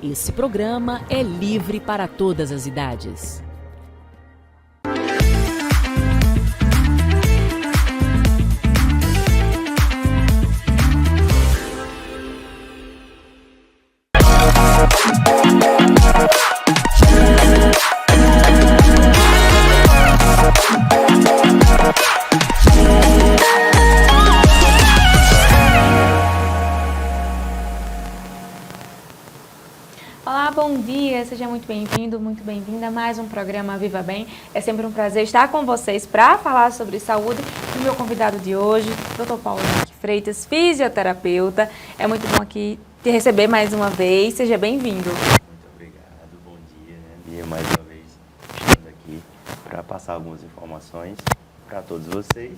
Esse programa é livre para todas as idades. Olá, bom dia, seja muito bem-vindo, muito bem-vinda a mais um programa Viva Bem. É sempre um prazer estar com vocês para falar sobre saúde. E o meu convidado de hoje, Dr. Paulo Henrique Freitas, fisioterapeuta. É muito bom aqui te receber mais uma vez, seja bem-vindo. Muito obrigado, bom dia, Bia, mais uma vez estando aqui para passar algumas informações para todos vocês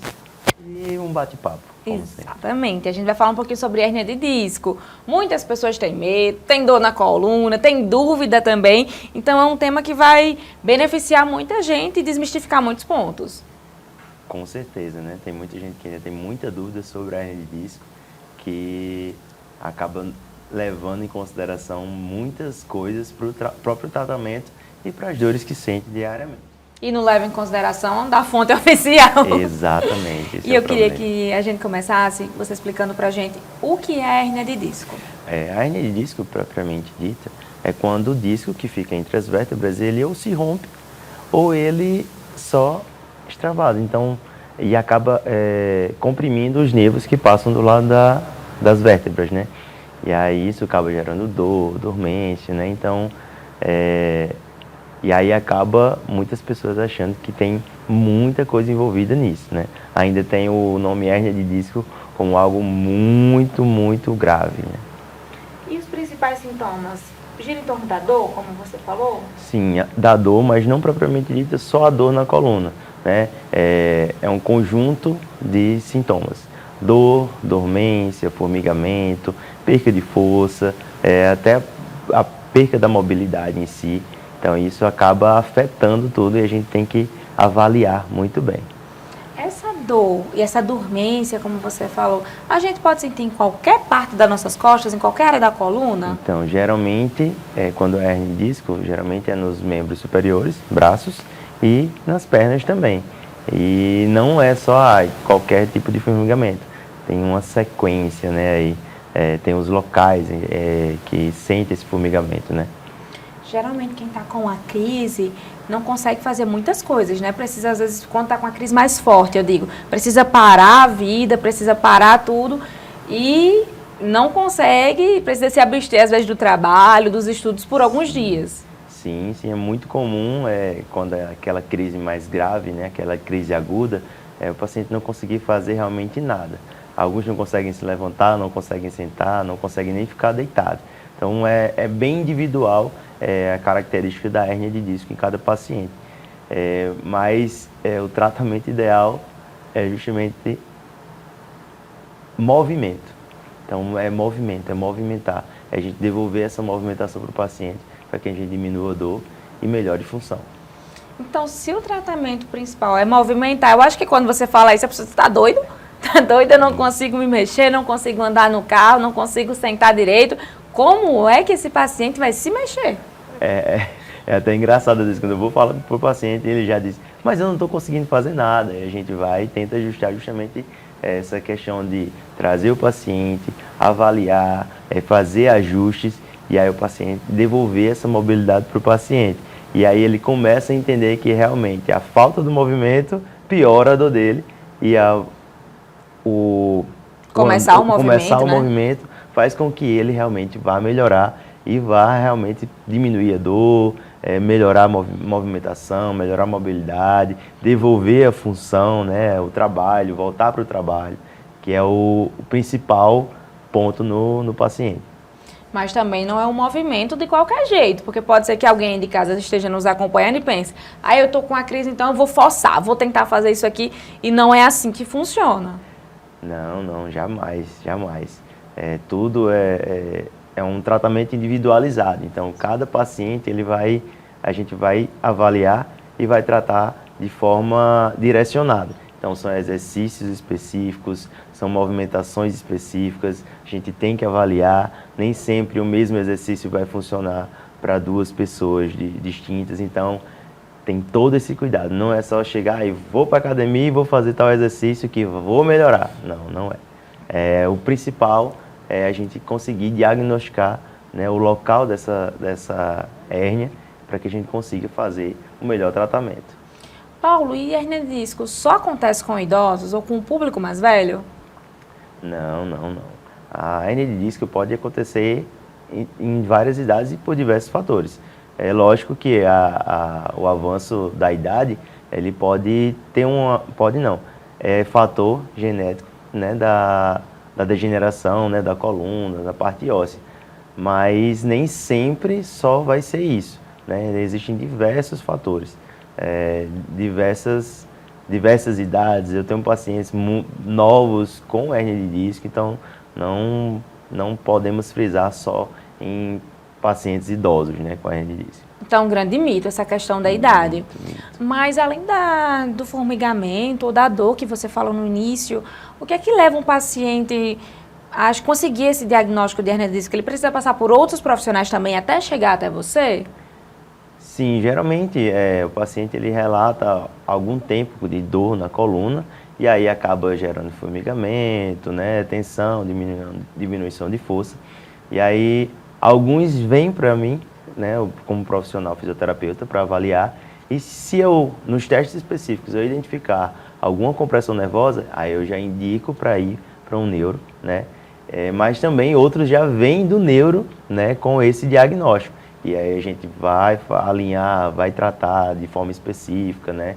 e um bate-papo. Exatamente, a gente vai falar um pouquinho sobre hérnia de disco. Muitas pessoas têm medo, têm dor na coluna, têm dúvida também. Então é um tema que vai beneficiar muita gente e desmistificar muitos pontos. Com certeza, né? Tem muita gente que ainda tem muita dúvida sobre a hérnia de disco, que acaba levando em consideração muitas coisas para o próprio tratamento e para as dores que sente diariamente. E não leva em consideração da fonte oficial. Exatamente. E eu queria que a gente começasse, você explicando pra gente o que é a hérnia de disco. A hérnia de disco, propriamente dita, é quando o disco que fica entre as vértebras, ele ou se rompe, ou ele só extravasa. Então, e acaba comprimindo os nervos que passam do lado das vértebras, né? E aí isso acaba gerando dor, dormência, né? Então, e aí acaba muitas pessoas achando que tem muita coisa envolvida nisso, né? Ainda tem o nome hérnia de disco como algo muito, muito grave, né? E os principais sintomas? Gira em torno da dor, como você falou? Sim, da dor, mas não propriamente dita só a dor na coluna, né? É um conjunto de sintomas. Dor, dormência, formigamento, perca de força, até a perca da mobilidade em si. Então, isso acaba afetando tudo e a gente tem que avaliar muito bem. Essa dor e essa dormência, como você falou, a gente pode sentir em qualquer parte das nossas costas, em qualquer área da coluna? Então, geralmente, quando é hérnia de disco, geralmente é nos membros superiores, braços e nas pernas também. E não é só qualquer tipo de formigamento. Tem uma sequência, né? Aí, tem os locais que sentem esse formigamento, né? Geralmente quem está com a crise não consegue fazer muitas coisas, né? Precisa, às vezes, quando está com a crise mais forte, eu digo, precisa parar a vida, precisa parar tudo e não consegue, precisa se abster, às vezes, do trabalho, dos estudos por alguns dias. Sim, é muito comum quando é aquela crise mais grave, né? Aquela crise aguda, o paciente não conseguir fazer realmente nada. Alguns não conseguem se levantar, não conseguem sentar, não conseguem nem ficar deitado. Então, é bem individual a característica da hérnia de disco em cada paciente. Mas o tratamento ideal é justamente movimento. Então, é movimento, é movimentar. É a gente devolver essa movimentação para o paciente para que a gente diminua a dor e melhore a função. Então, se o tratamento principal é movimentar, eu acho que quando você fala isso, a pessoa está doido? Está doido, eu não consigo me mexer, não consigo andar no carro, não consigo sentar direito. Como é que esse paciente vai se mexer? É até engraçado, às vezes, quando eu vou falar para o paciente, ele já diz, mas eu não estou conseguindo fazer nada. E a gente vai e tenta ajustar justamente essa questão de trazer o paciente, avaliar, fazer ajustes, e aí o paciente devolver essa mobilidade para o paciente. E aí ele começa a entender que realmente a falta do movimento piora a dor dele, e começar o movimento faz com que ele realmente vá melhorar e vá realmente diminuir a dor, melhorar a movimentação, melhorar a mobilidade, devolver a função, né, o trabalho, voltar para o trabalho, que é o principal ponto no paciente. Mas também não é um movimento de qualquer jeito, porque pode ser que alguém de casa esteja nos acompanhando e pense, eu estou com a crise, então eu vou forçar, vou tentar fazer isso aqui, e não é assim que funciona. Não, jamais. Tudo é um tratamento individualizado. Então, cada paciente, a gente vai avaliar e vai tratar de forma direcionada. Então, são exercícios específicos, são movimentações específicas, a gente tem que avaliar, nem sempre o mesmo exercício vai funcionar para duas pessoas distintas, então tem todo esse cuidado, não é só chegar e vou para a academia e vou fazer tal exercício que vou melhorar, não é. O principal é a gente conseguir diagnosticar, né, o local dessa hérnia para que a gente consiga fazer o melhor tratamento. Paulo, e hérnia de disco só acontece com idosos ou com o público mais velho? Não. A hérnia de disco pode acontecer em várias idades e por diversos fatores. É lógico que o avanço da idade, ele pode ter fator genético, né, da degeneração, né, da coluna, da parte óssea. Mas nem sempre só vai ser isso, né? Existem diversos fatores, diversas idades. Eu tenho pacientes novos com hérnia de disco, então não podemos frisar só em pacientes idosos, né, com hérnia de disco. Então, um grande mito essa questão da idade. Mito. Mas além do formigamento ou da dor que você falou no início, o que é que leva um paciente a conseguir esse diagnóstico de hérnia de disco? Ele precisa passar por outros profissionais também até chegar até você? Sim, geralmente o paciente ele relata algum tempo de dor na coluna e aí acaba gerando formigamento, né, tensão, diminuição de força. E aí alguns vêm para mim, né, como profissional fisioterapeuta, para avaliar. E se eu, nos testes específicos, eu identificar alguma compressão nervosa, aí eu já indico para ir para um neuro, né? Mas também outros já vêm do neuro, né, com esse diagnóstico. E aí a gente vai alinhar, vai tratar de forma específica, né?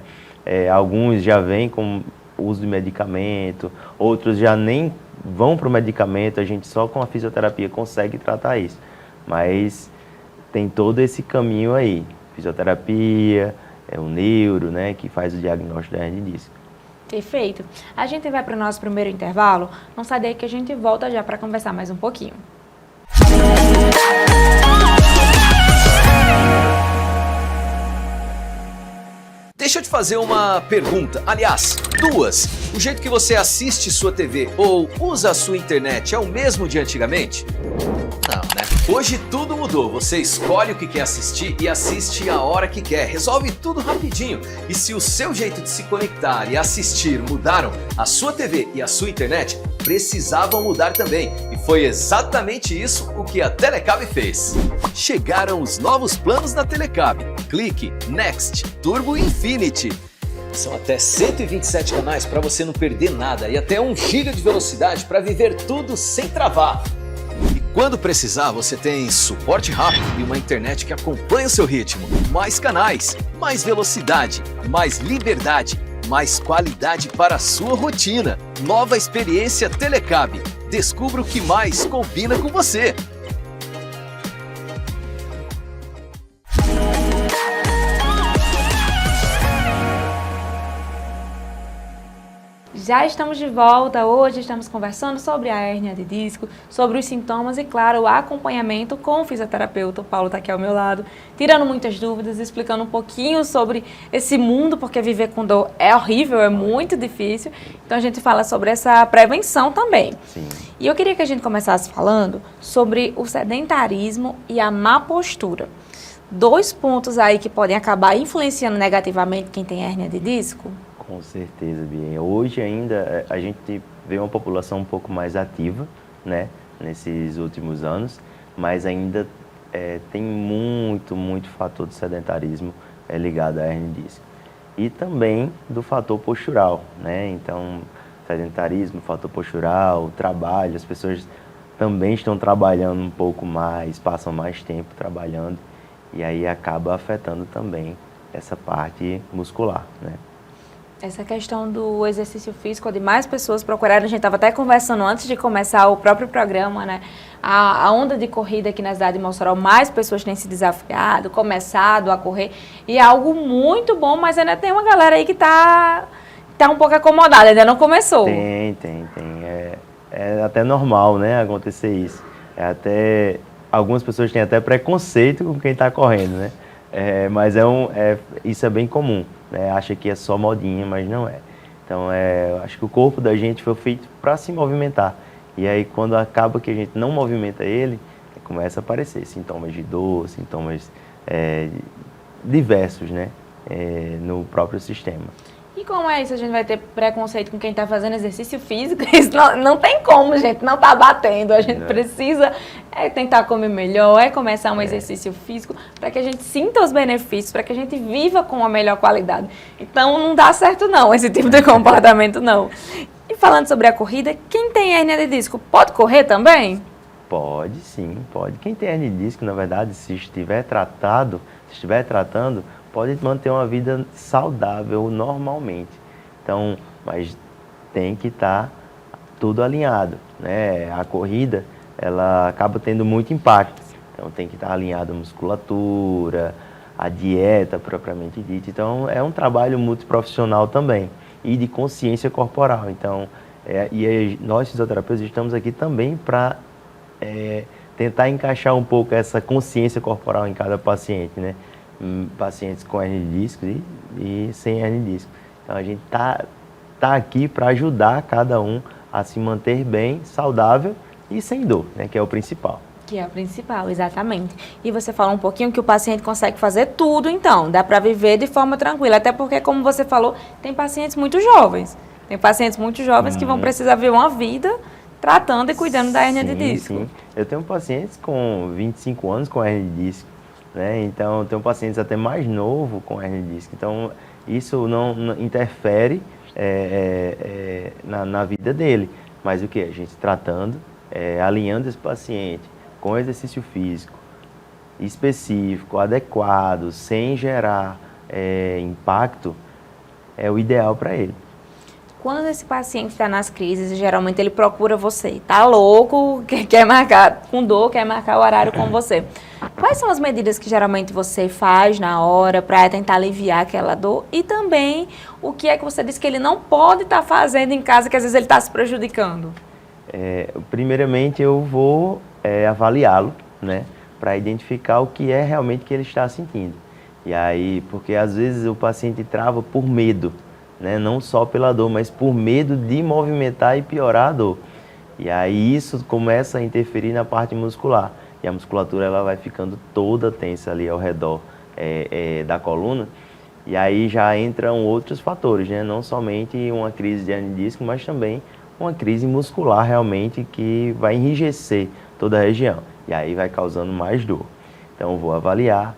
Alguns já vêm com uso de medicamento, outros já nem vão para o medicamento, a gente só com a fisioterapia consegue tratar isso. Mas tem todo esse caminho aí, fisioterapia, o neuro, né, que faz o diagnóstico da hérnia de disco. Perfeito. A gente vai para o nosso primeiro intervalo, não sai daí que a gente volta já para conversar mais um pouquinho. Deixa eu te fazer uma pergunta, aliás, duas. O jeito que você assiste sua TV ou usa a sua internet é o mesmo de antigamente? Não, né? Hoje tudo mudou. Você escolhe o que quer assistir e assiste a hora que quer. Resolve tudo rapidinho. E se o seu jeito de se conectar e assistir mudaram, a sua TV e a sua internet precisavam mudar também. E foi exatamente isso o que a Telecab fez. Chegaram os novos planos da Telecab. Clique, Next, Turbo Infinity. São até 127 canais para você não perder nada e até 1 GB de velocidade para viver tudo sem travar. E quando precisar, você tem suporte rápido e uma internet que acompanha o seu ritmo. Mais canais, mais velocidade, mais liberdade, mais qualidade para a sua rotina. Nova experiência Telecab. Descubra o que mais combina com você. Já estamos de volta, hoje estamos conversando sobre a hérnia de disco, sobre os sintomas e, claro, o acompanhamento com o fisioterapeuta. O Paulo está aqui ao meu lado, tirando muitas dúvidas, explicando um pouquinho sobre esse mundo, porque viver com dor é horrível, é muito difícil. Então a gente fala sobre essa prevenção também. Sim. E eu queria que a gente começasse falando sobre o sedentarismo e a má postura. 2 pontos aí que podem acabar influenciando negativamente quem tem hérnia de disco? Com certeza, Bia. Hoje ainda a gente vê uma população um pouco mais ativa, né, nesses últimos anos, mas ainda tem muito fator do sedentarismo ligado à hérnia de disco. E também do fator postural, né? Então, sedentarismo, fator postural, trabalho, as pessoas também estão trabalhando um pouco mais, passam mais tempo trabalhando, e aí acaba afetando também essa parte muscular, né? Essa questão do exercício físico, de mais pessoas procurarem, a gente estava até conversando antes de começar o próprio programa, né? A onda de corrida aqui na cidade de Mossoró, mais pessoas têm se desafiado, começado a correr, e é algo muito bom, mas ainda tem uma galera aí que tá um pouco acomodada, ainda não começou. Tem. É até normal, né, acontecer isso. Algumas pessoas têm até preconceito com quem está correndo, né? Mas isso é bem comum, né? Acha que é só modinha, mas não é. Então, eu acho que o corpo da gente foi feito para se movimentar. E aí, quando acaba que a gente não movimenta ele, começa a aparecer sintomas de dor, sintomas diversos, né, no próprio sistema. E como é isso? A gente vai ter preconceito com quem está fazendo exercício físico? Isso não tem como, gente, não tá batendo. A gente precisa tentar comer melhor, começar um exercício físico para que a gente sinta os benefícios, para que a gente viva com a melhor qualidade. Então não dá certo não, esse tipo de comportamento não. E falando sobre a corrida, quem tem hérnia de disco pode correr também? Pode sim, pode. Quem tem hernia de disco, na verdade, se estiver tratando, pode manter uma vida saudável normalmente. Então, mas tem que estar tudo alinhado, né? A corrida, ela acaba tendo muito impacto. Então, tem que estar alinhada a musculatura, a dieta propriamente dita. Então, é um trabalho multiprofissional também e de consciência corporal. Então, nós fisioterapeutas estamos aqui também para tentar encaixar um pouco essa consciência corporal em cada paciente, né? Pacientes com hernia de disco e sem hernia de disco. Então a gente tá aqui para ajudar cada um a se manter bem, saudável e sem dor, né? Que é o principal. Que é o principal, exatamente. E você falou um pouquinho que o paciente consegue fazer tudo, então, dá para viver de forma tranquila. Até porque, como você falou, tem pacientes muito jovens. Tem pacientes muito jovens que vão precisar ver uma vida tratando e cuidando da hernia de disco. Sim. Eu tenho pacientes com 25 anos com hernia de disco, né? Então, eu tenho pacientes até mais novos com hernia de disco. Então, isso não interfere na vida dele. Mas o que? A gente tratando, alinhando esse paciente com exercício físico específico, adequado, sem gerar impacto, é o ideal para ele. Quando esse paciente está nas crises, geralmente ele procura você. Tá louco, quer marcar com dor, quer marcar o horário com você. Quais são as medidas que geralmente você faz na hora para tentar aliviar aquela dor? E também o que é que você disse que ele não pode estar fazendo em casa, que às vezes ele está se prejudicando? Primeiramente eu vou avaliá-lo, né, para identificar o que é realmente que ele está sentindo. E aí, porque às vezes o paciente trava por medo, né? Não só pela dor, mas por medo de movimentar e piorar a dor. E aí isso começa a interferir na parte muscular. E a musculatura ela vai ficando toda tensa ali ao redor da coluna. E aí já entram outros fatores, né? Não somente uma crise de hernia de disco, mas também uma crise muscular realmente que vai enrijecer toda a região. E aí vai causando mais dor. Então eu vou avaliar.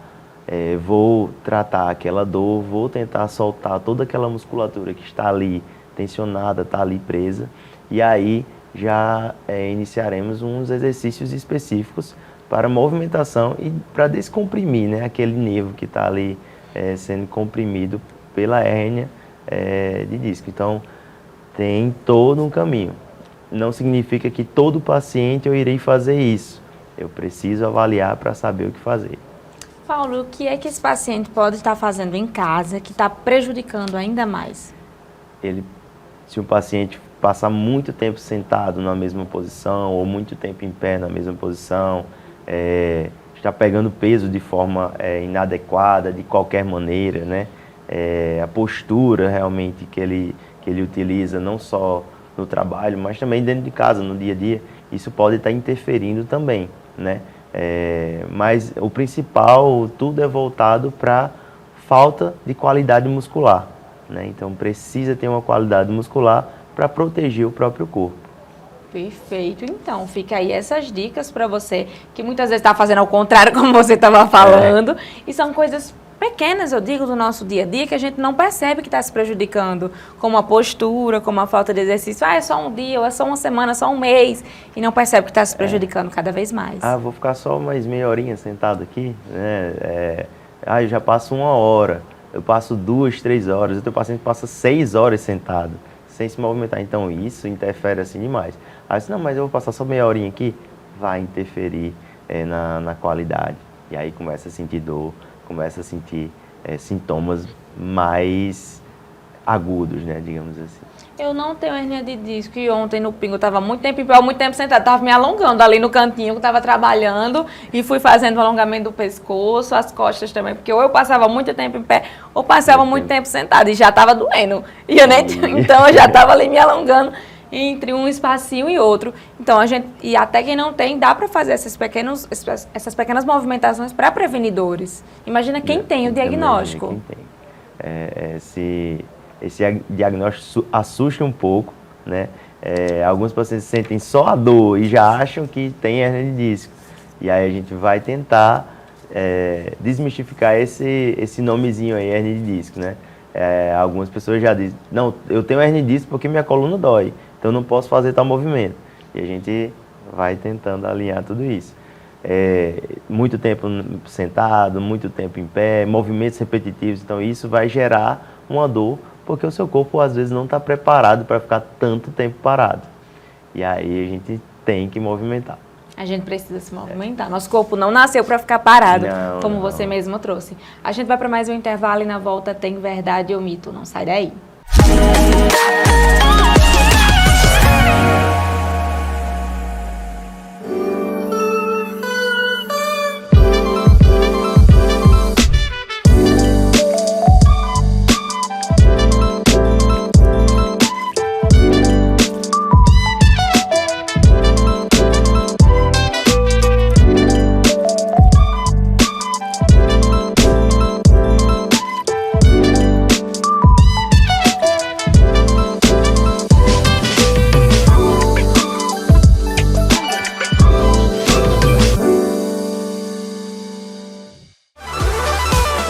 Vou tratar aquela dor, vou tentar soltar toda aquela musculatura que está ali tensionada, está ali presa, e aí já iniciaremos uns exercícios específicos para movimentação e para descomprimir, né, aquele nervo que está ali sendo comprimido pela hérnia de disco. Então, tem todo um caminho. Não significa que todo paciente eu irei fazer isso. Eu preciso avaliar para saber o que fazer. Paulo, o que é que esse paciente pode estar fazendo em casa que está prejudicando ainda mais? Se o paciente passar muito tempo sentado na mesma posição ou muito tempo em pé na mesma posição, está pegando peso de forma inadequada, de qualquer maneira, né? A postura realmente que ele utiliza, não só no trabalho, mas também dentro de casa, no dia a dia, isso pode estar interferindo também, né? Mas o principal, tudo é voltado para falta de qualidade muscular, né? Então precisa ter uma qualidade muscular para proteger o próprio corpo. Perfeito, então fica aí essas dicas para você que muitas vezes está fazendo ao contrário, como você estava falando, e são coisas pequenas, eu digo, do nosso dia a dia que a gente não percebe que está se prejudicando, como a postura, como a falta de exercício. É só um dia, ou é só uma semana, só um mês, e não percebe que está se prejudicando cada vez mais. Vou ficar só mais meia horinha sentado aqui, né? Eu já passo 1 hora, eu passo 2, 3 horas, o teu paciente passa 6 horas sentado, sem se movimentar. Então isso interfere assim demais. Aí não, mas eu vou passar só meia horinha aqui, vai interferir na qualidade. E aí começa a sentir dor, começa a sentir sintomas mais agudos, né, digamos assim. Eu não tenho hernia de disco e ontem no pingo eu estava muito tempo em pé, muito tempo sentado, estava me alongando ali no cantinho que estava trabalhando e fui fazendo o alongamento do pescoço, as costas também, porque ou eu passava muito tempo em pé ou passava muito tempo sentado e já estava doendo. E eu nem, então eu já estava ali me alongando entre um espacinho e outro. Então a gente, e até quem não tem, dá para fazer essas pequenas movimentações para prevenir dores. Imagina quem tem o diagnóstico. Imagina quem tem. Esse diagnóstico assusta um pouco, né? Alguns pacientes sentem só a dor e já acham que tem hernia de disco. E aí a gente vai tentar desmistificar esse nomezinho aí, hernia de disco, né? Algumas pessoas já dizem, não, eu tenho hernia de disco porque minha coluna dói, então eu não posso fazer tal movimento. E a gente vai tentando alinhar tudo isso. Muito tempo sentado, muito tempo em pé, movimentos repetitivos, então isso vai gerar uma dor, porque o seu corpo às vezes não está preparado para ficar tanto tempo parado. E aí a gente tem que movimentar. A gente precisa se movimentar. Nosso corpo não nasceu para ficar parado, como você mesmo trouxe. A gente vai para mais um intervalo e na volta tem verdade ou mito. Não sai daí.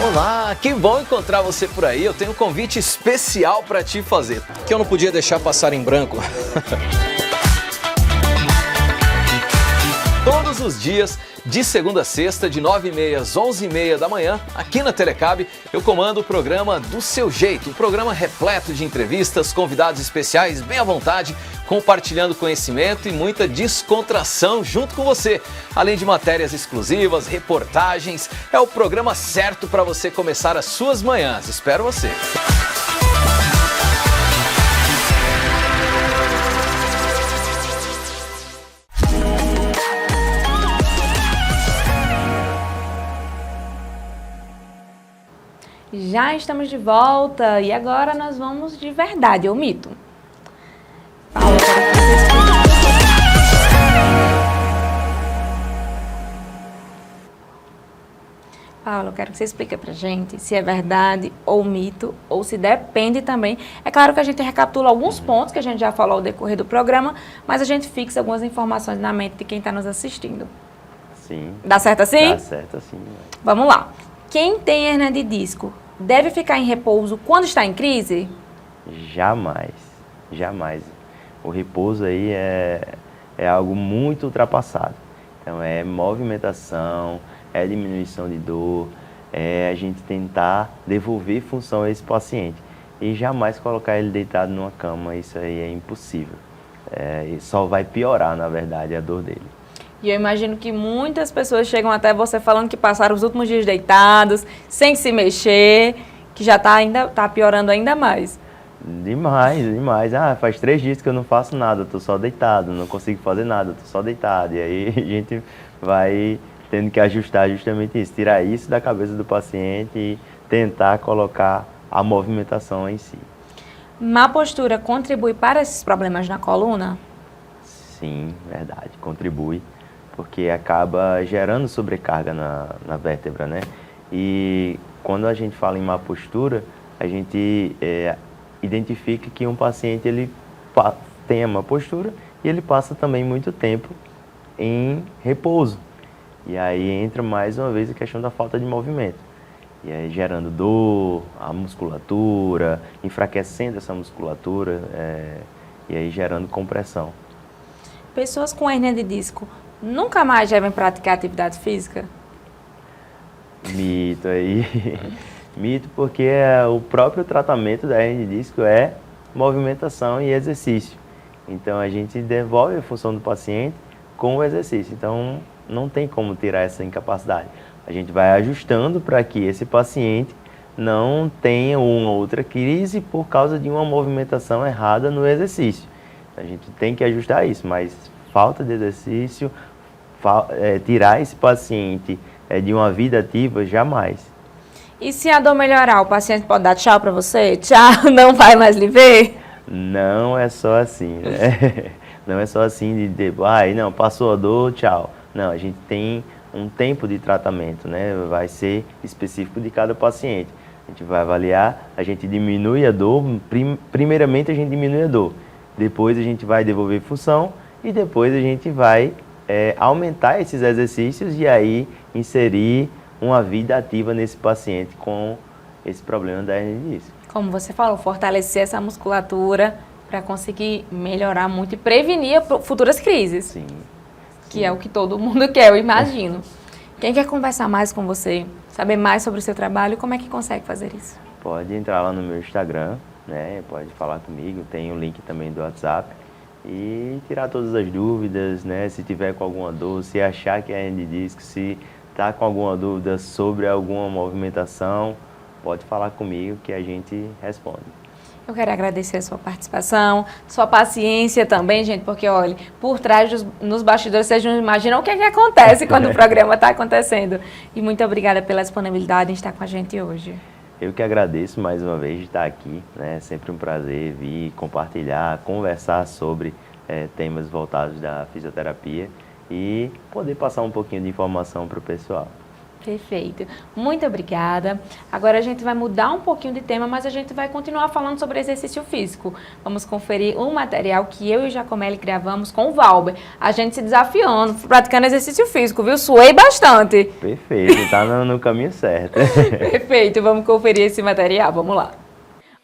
Olá, que bom encontrar você por aí. Eu tenho um convite especial para te fazer, que eu não podia deixar passar em branco. Todos os dias, de segunda a sexta, de 9h30 às 11h30 da manhã, aqui na Telecab, eu comando o programa Do Seu Jeito, um programa repleto de entrevistas, convidados especiais, bem à vontade, compartilhando conhecimento e muita descontração junto com você. Além de matérias exclusivas, reportagens, é o programa certo para você começar as suas manhãs. Espero você! Já estamos de volta e agora nós vamos de verdade ou mito. Paula, quero que você explique. Paula, eu quero que você explique pra gente se é verdade ou mito, ou se depende também. É claro que a gente recapitula alguns pontos que a gente já falou ao decorrer do programa, mas a gente fixa algumas informações na mente de quem está nos assistindo. Sim. Dá certo assim? Dá certo assim. Vamos lá. Quem tem hernia de disco deve ficar em repouso quando está em crise? Jamais, jamais. O repouso aí é algo muito ultrapassado. Então é movimentação, é diminuição de dor, é a gente tentar devolver função a esse paciente. E jamais colocar ele deitado numa cama, isso aí é impossível. E só vai piorar, na verdade, a dor dele. E eu imagino que muitas pessoas chegam até você falando que passaram os últimos dias deitados, sem se mexer, que já tá piorando ainda mais. Demais, demais. Faz 3 dias que eu não faço nada, eu tô só deitado, não consigo fazer nada, eu tô só deitado. E aí a gente vai tendo que ajustar justamente isso, tirar isso da cabeça do paciente e tentar colocar a movimentação em si. Má postura contribui para esses problemas na coluna? Sim, verdade, contribui, porque acaba gerando sobrecarga na vértebra, né? E quando a gente fala em má postura, a gente identifica que um paciente ele tem a má postura e ele passa também muito tempo em repouso. E aí entra mais uma vez a questão da falta de movimento. E aí gerando dor, a musculatura, enfraquecendo essa musculatura e aí gerando compressão. Pessoas com hernia de disco nunca mais devem praticar atividade física? Mito aí. Mito porque o próprio tratamento da hernia de disco é movimentação e exercício. Então a gente devolve a função do paciente com o exercício. Então não tem como tirar essa incapacidade. A gente vai ajustando para que esse paciente não tenha uma outra crise por causa de uma movimentação errada no exercício. A gente tem que ajustar isso, mas falta de exercício, tirar esse paciente de uma vida ativa, jamais. E se a dor melhorar, o paciente pode dar tchau para você? Tchau, não vai mais lhe ver? Não é só assim, né? Não é só assim de não, passou a dor, tchau. Não, a gente tem um tempo de tratamento, né? Vai ser específico de cada paciente. A gente vai avaliar, a gente diminui a dor, primeiramente a gente diminui a dor. Depois a gente vai devolver função e depois a gente vai aumentar esses exercícios e aí inserir uma vida ativa nesse paciente com esse problema da hernia de disco. Como você falou, fortalecer essa musculatura para conseguir melhorar muito e prevenir futuras crises. Sim. Que é o que todo mundo quer, eu imagino. Quem quer conversar mais com você, saber mais sobre o seu trabalho, como é que consegue fazer isso? Pode entrar lá no meu Instagram, né? Pode falar comigo, tem o link também do WhatsApp e tirar todas as dúvidas, né? Se tiver com alguma dor, se achar que é hernia de disco, se está com alguma dúvida sobre alguma movimentação, pode falar comigo que a gente responde. Eu quero agradecer a sua participação, sua paciência também, gente, porque, olha, por trás nos bastidores, vocês não imaginam o que acontece quando o programa está acontecendo. E muito obrigada pela disponibilidade em estar com a gente hoje. Eu que agradeço mais uma vez de estar aqui, né? É sempre um prazer vir compartilhar, conversar sobre temas voltados da fisioterapia e poder passar um pouquinho de informação para o pessoal. Perfeito. Muito obrigada. Agora a gente vai mudar um pouquinho de tema, mas a gente vai continuar falando sobre exercício físico. Vamos conferir um material que eu e o Giacomelli gravamos com o Valber. A gente se desafiando, praticando exercício físico, viu? Suei bastante. Perfeito, está no caminho certo. Perfeito, vamos conferir esse material. Vamos lá.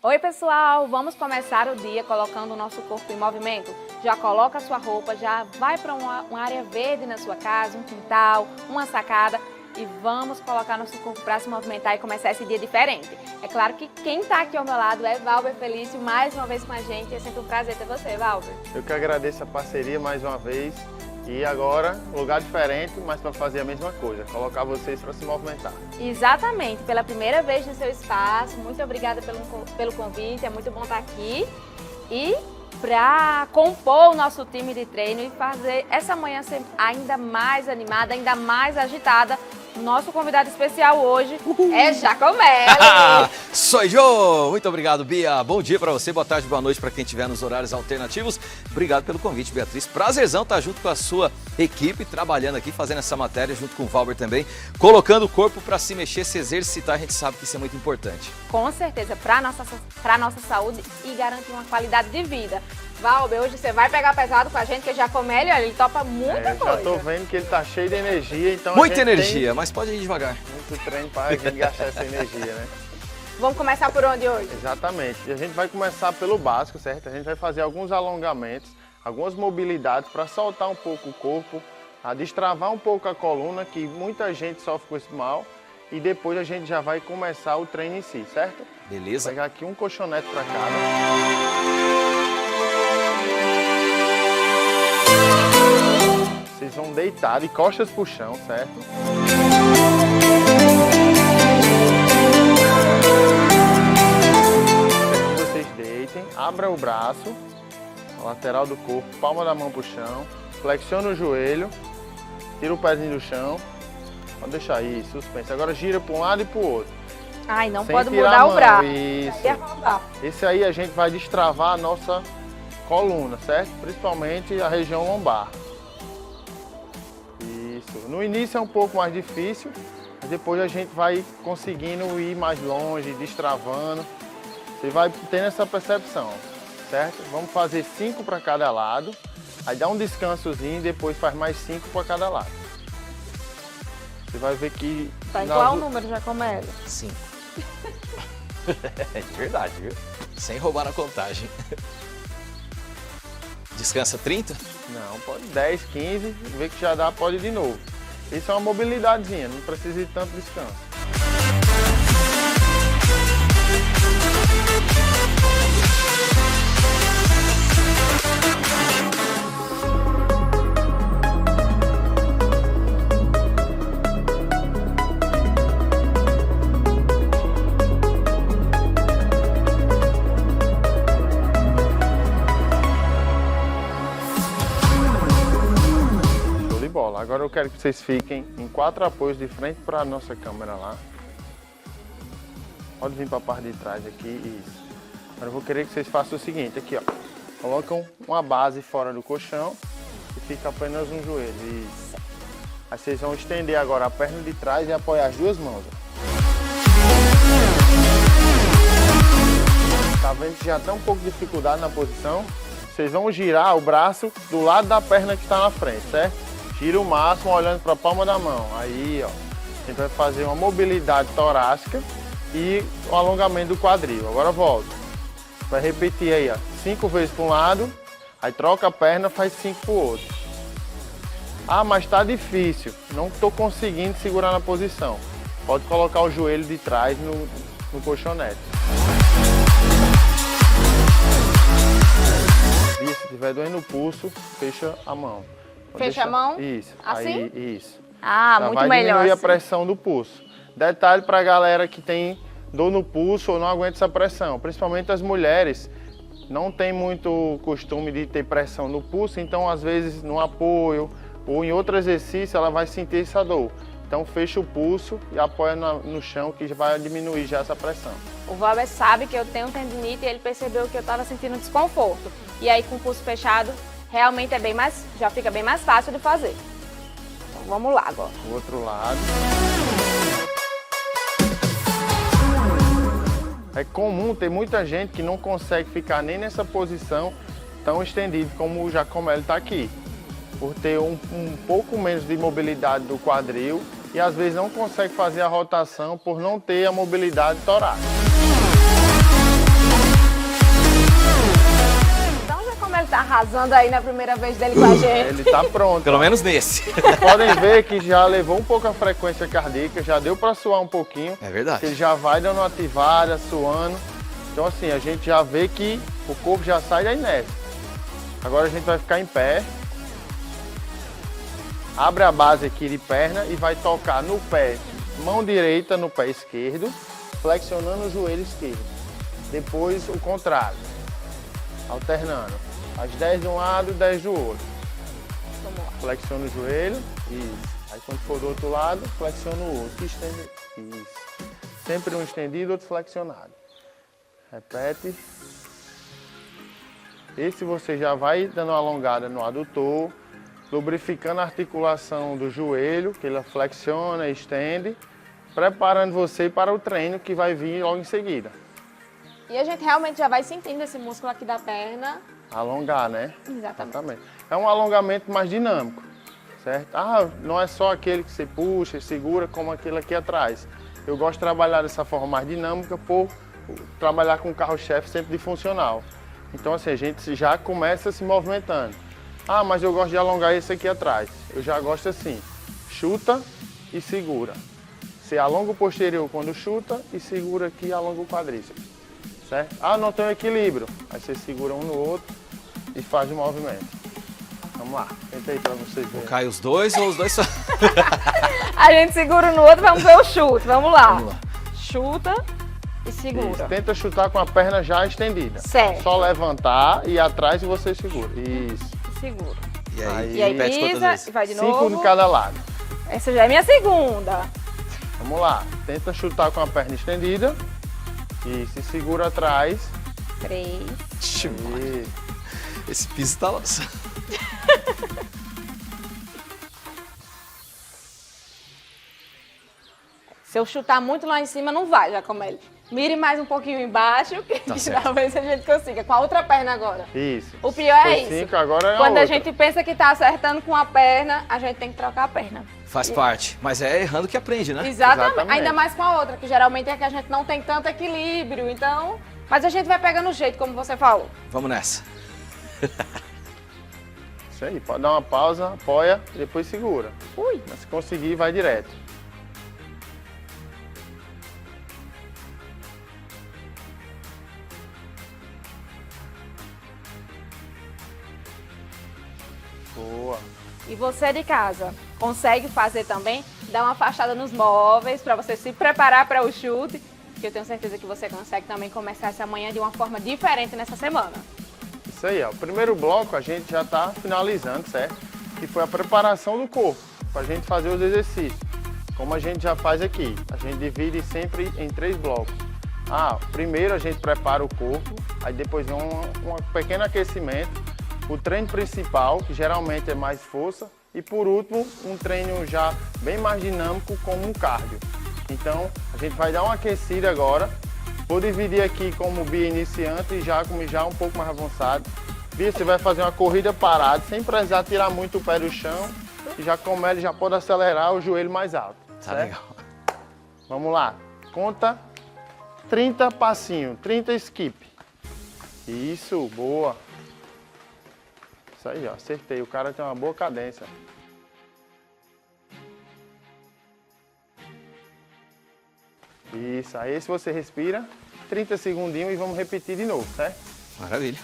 Oi pessoal, vamos começar o dia colocando o nosso corpo em movimento. Já coloca a sua roupa, já vai para uma área verde na sua casa, um quintal, uma sacada. E vamos colocar nosso corpo para se movimentar e começar esse dia diferente. É claro que quem está aqui ao meu lado é Valber Felício, mais uma vez com a gente. É sempre um prazer ter você, Valber. Eu que agradeço a parceria mais uma vez. E agora, lugar diferente, mas para fazer a mesma coisa, colocar vocês para se movimentar. Exatamente, pela primeira vez no seu espaço. Muito obrigada pelo convite, é muito bom estar aqui. E para compor o nosso time de treino e fazer essa manhã ser ainda mais animada, ainda mais agitada, nosso convidado especial hoje é Giacomelli. Sou eu! Muito obrigado, Bia. Bom dia para você, boa tarde, boa noite para quem estiver nos horários alternativos. Obrigado pelo convite, Beatriz. Prazerzão estar junto com a sua equipe, trabalhando aqui, fazendo essa matéria, junto com o Valber também, colocando o corpo para se mexer, se exercitar. A gente sabe que isso é muito importante. Com certeza, para nossa saúde e garantir uma qualidade de vida. Valber, hoje você vai pegar pesado com a gente, que Giacomelli, olha, ele topa muita coisa. Já tô vendo que ele tá cheio de energia, então muita energia, mas pode ir devagar. Muito treino para a gente gastar essa energia, né? Vamos começar por onde hoje? Exatamente. E a gente vai começar pelo básico, certo? A gente vai fazer alguns alongamentos, algumas mobilidades para soltar um pouco o corpo, a destravar um pouco a coluna, que muita gente sofre com esse mal. E depois a gente já vai começar o treino em si, certo? Beleza. Vou pegar aqui um colchonete para cada. Vocês vão deitar de costas pro chão, certo? Quero que vocês deitem, abra o braço, a lateral do corpo, palma da mão pro chão, flexiona o joelho, tira o pezinho do chão, pode deixar aí, suspense. Agora gira para um lado e pro outro. Ai, não Sem pode tirar mudar a o mão, braço. Isso. Esse aí a gente vai destravar a nossa coluna, certo? Principalmente a região lombar. Isso. No início é um pouco mais difícil, mas depois a gente vai conseguindo ir mais longe, destravando. Você vai tendo essa percepção, certo? Vamos fazer 5 para cada lado. Aí dá um descansozinho e depois faz mais 5 para cada lado. Você vai ver que... Tá em qual número, Giacomelli? 5. É de verdade, viu? Sem roubar na contagem. Descansa 30? Não, pode 10, 15, vê que já dá, pode ir de novo. Isso é uma mobilidadezinha, não precisa de tanto descanso. quero que vocês fiquem em 4 apoios de frente para a nossa câmera lá. Pode vir para a parte de trás aqui, isso. Agora eu vou querer que vocês façam o seguinte, aqui ó. Colocam uma base fora do colchão e fica apenas um joelho, isso. Aí vocês vão estender agora a perna de trás e apoiar as 2 mãos. Tá vendo que já tem um pouco de dificuldade na posição? Vocês vão girar o braço do lado da perna que está na frente, certo? Gira o máximo olhando para a palma da mão. Aí, ó, a gente vai fazer uma mobilidade torácica e o alongamento do quadril. Agora volta. Vai repetir aí, ó, 5 vezes para um lado, aí troca a perna, faz 5 para o outro. Ah, mas está difícil, não estou conseguindo segurar na posição. Pode colocar o joelho de trás no colchonete. E se estiver doendo o pulso, fecha a mão. Fecha a mão? Isso. Assim? Aí, isso. Ah, Já muito vai melhor diminuir a assim. pressão do pulso. Detalhe para a galera que tem dor no pulso ou não aguenta essa pressão. Principalmente as mulheres não tem muito costume de ter pressão no pulso, então às vezes no apoio ou em outro exercício ela vai sentir essa dor. Então fecha o pulso e apoia no chão que vai diminuir já essa pressão. O Valber sabe que eu tenho tendinite e ele percebeu que eu estava sentindo desconforto. E aí com o pulso fechado, realmente já fica bem mais fácil de fazer. Então vamos lá agora. O outro lado. É comum ter muita gente que não consegue ficar nem nessa posição tão estendida como o Giacomelli está aqui. Por ter um pouco menos de mobilidade do quadril e às vezes não consegue fazer a rotação por não ter a mobilidade torácica. Então o Giacomelli está arrasando aí na primeira vez dele com a gente. Ele está pronto. Pelo menos nesse. Vocês podem ver que já levou um pouco a frequência cardíaca, já deu para suar um pouquinho. É verdade. Ele já vai dando uma ativada, suando. Então assim, a gente já vê que o corpo já sai da inércia. Agora a gente vai ficar em pé. Abre a base aqui de perna e vai tocar no pé, mão direita no pé esquerdo, flexionando o joelho esquerdo. Depois o contrário, alternando. As 10 de um lado, 10 do outro. Vamos lá. Flexiona o joelho, isso. Aí quando for do outro lado, flexiona o outro. Estende, isso. Sempre um estendido, outro flexionado. Repete. Esse você já vai dando uma alongada no adutor, lubrificando a articulação do joelho, que ele flexiona e estende, preparando você para o treino que vai vir logo em seguida. E a gente realmente já vai sentindo esse músculo aqui da perna. Alongar, né? Exatamente. É um alongamento mais dinâmico, certo? Ah, não é só aquele que você puxa e segura como aquele aqui atrás. Eu gosto de trabalhar dessa forma mais dinâmica por trabalhar com o carro-chefe sempre de funcional. Então assim, a gente já começa se movimentando. Ah, mas eu gosto de alongar esse aqui atrás. Eu já gosto assim, chuta e segura. Você alonga o posterior quando chuta e segura aqui e alonga o quadríceps, certo? Ah, não tem equilíbrio. Aí você segura um no outro e faz o movimento. Vamos lá, tenta aí pra vocês verem. Cai os dois ou os dois só? A gente segura no outro, vamos ver o chute. Vamos lá. Vamos lá. Chuta e segura. Isso. Tenta chutar com a perna já estendida. Certo. Só levantar e atrás e você segura. Isso. Segura. E aí, E aí repete quantas pisa vezes? e vai de 5 novo. de cada lado. Essa já é minha segunda. Vamos lá. Tenta chutar com a perna estendida. E se segura atrás. 3. Ixi, E... esse piso tá lançando. Se eu chutar muito lá em cima, não vai, Giacomelli. Mire mais um pouquinho embaixo, que Tá certo. talvez a gente consiga. Com a outra perna agora. Isso. O pior é Foi isso. 5, agora é Quando a outra. gente pensa que tá acertando com a perna, a gente tem que trocar a perna. Faz parte. Mas é errando que aprende, né? Exatamente. Ainda mais com a outra, que geralmente é que a gente não tem tanto equilíbrio. Então, mas a gente vai pegando o jeito, como você falou. Vamos nessa. Isso aí. Pode dar uma pausa, apoia e depois segura. Ui. Mas se conseguir, vai direto. Boa. E você de casa, consegue fazer também? Dar uma afastada nos móveis para você se preparar para o chute, que eu tenho certeza que você consegue também começar essa manhã de uma forma diferente nessa semana. Isso aí, ó. O primeiro bloco a gente já está finalizando, certo? Que foi a preparação do corpo. para a gente fazer os exercícios. Como a gente já faz aqui, a gente divide sempre em 3 blocos. Primeiro a gente prepara o corpo, aí depois vem um pequeno aquecimento, o treino principal, que geralmente é mais força, e por último, um treino já bem mais dinâmico, como um cardio. Então, a gente vai dar uma aquecida agora. Vou dividir aqui como Bia iniciante e já como já um pouco mais avançado. Bia, você vai fazer uma corrida parada, sem precisar tirar muito o pé do chão. E já como já pode acelerar o joelho mais alto. Tá certo? legal. Vamos lá. Conta 30 passinhos, 30 skip. Isso, boa. Isso aí, ó, acertei. O cara tem uma boa cadência. Isso, aí se você respira, 30 segundinhos e vamos repetir de novo, certo? Maravilha.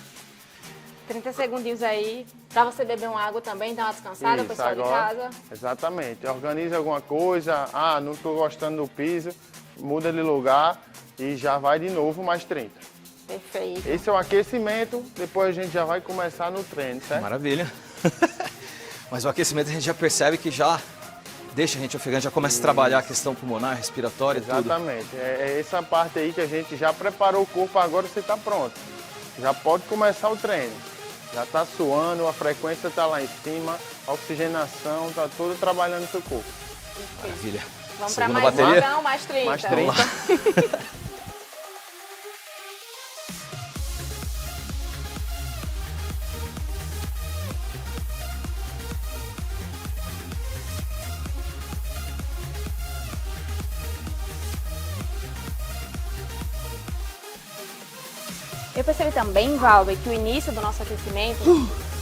30 segundinhos aí, pra você beber uma água também, dar uma descansada, Isso, pessoal agora, de casa. exatamente. Organiza alguma coisa, não estou gostando do piso, muda de lugar e já vai de novo mais 30. Perfeito. Esse é o aquecimento, depois a gente já vai começar no treino, certo? Maravilha. Mas o aquecimento a gente já percebe que já deixa a gente ofegante, já começa a trabalhar a questão pulmonar, respiratória, tudo. Exatamente. É essa parte aí que a gente já preparou o corpo, agora você está pronto. Já pode começar o treino. Já está suando, a frequência está lá em cima, a oxigenação está toda trabalhando no seu corpo. Maravilha. Vamos para Segunda mais bateria? então, mais 30. Mais 30. Eu percebi também, Valber, que o início do nosso aquecimento